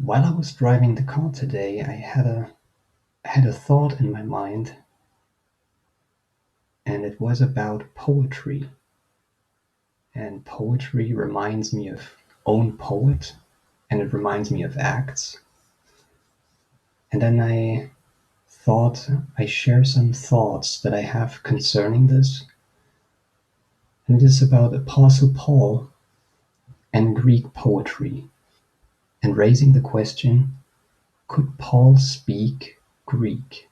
While I was driving the car today, I had a thought in my mind, and it was about poetry. And poetry reminds me of own poet, and it reminds me of Acts. And then I thought I share some thoughts that I have concerning this. And it is about Apostle Paul and Greek poetry, and raising the question, could Paul speak Greek?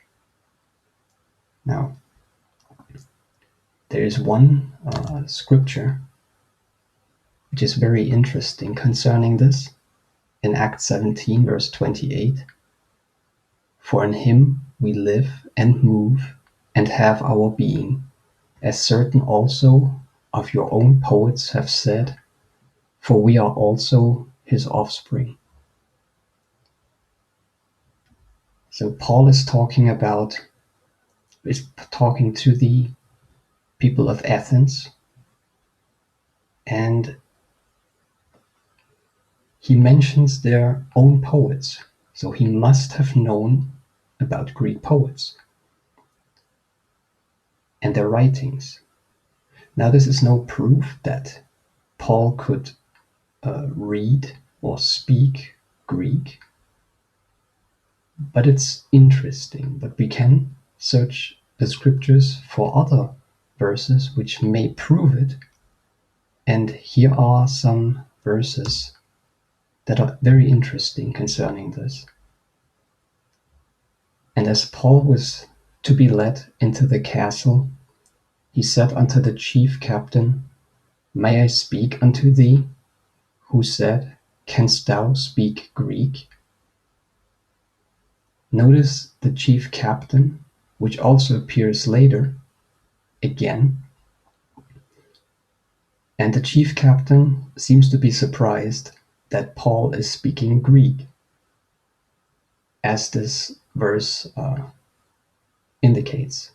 Now, there is one scripture which is very interesting concerning this in Acts 17, verse 28. For in him we live and move and have our being, as certain also of your own poets have said, for we are also his offspring. So Paul is talking to the people of Athens, and he mentions their own poets. So he must have known about Greek poets and their writings. Now, this is no proof that Paul could read or speak Greek, but it's interesting. But we can search the scriptures for other verses which may prove it. And here are some verses that are very interesting concerning this. And as Paul was to be led into the castle, he said unto the chief captain, May I speak unto thee? Who said, Canst thou speak Greek? Notice the chief captain, which also appears later, again. And the chief captain seems to be surprised that Paul is speaking Greek, as this verse indicates.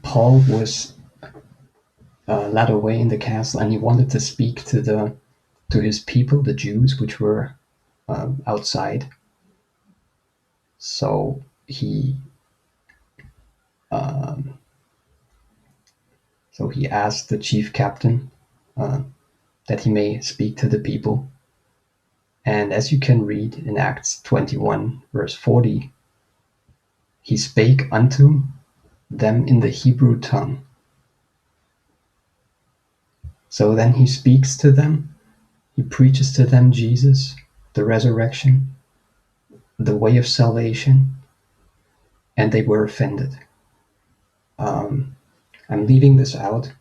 Paul was led away in the castle, and he wanted to speak to his people, the Jews, which were outside. So he asked the chief captain that he may speak to the people. And as you can read in Acts 21, verse 40, he spake unto them in the Hebrew tongue. So then he speaks to them, he preaches to them Jesus, the resurrection, the way of salvation, and they were offended. I'm leaving this out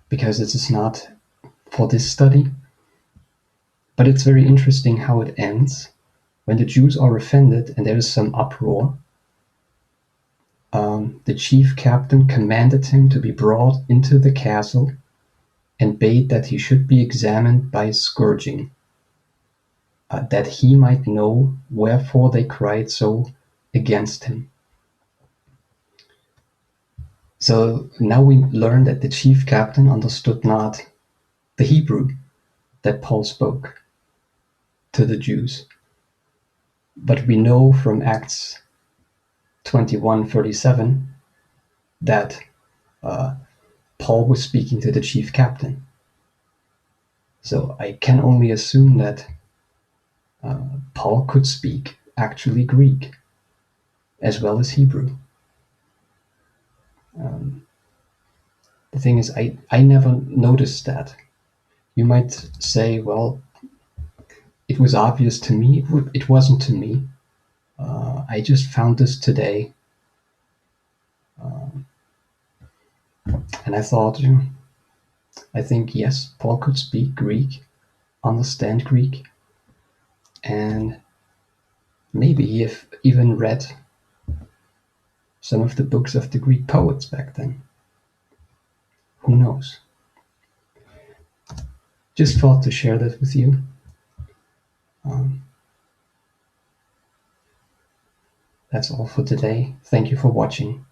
because it is not for this study, but it's very interesting how it ends. When the Jews are offended and there is some uproar, the chief captain commanded him to be brought into the castle and bade that he should be examined by scourging, that he might know wherefore they cried so against him. So now we learn that the chief captain understood not the Hebrew that Paul spoke to the Jews. But we know from Acts 21:37 that Paul was speaking to the chief captain. So I can only assume that Paul could speak actually Greek as well as Hebrew. The thing is, I never noticed that. You might say, well, it was obvious to me. It wasn't to me. I just found this today. And I thought, I think, yes, Paul could speak Greek, understand Greek, and maybe he even read some of the books of the Greek poets back then. Who knows? Just thought to share that with you. That's all for today. Thank you for watching.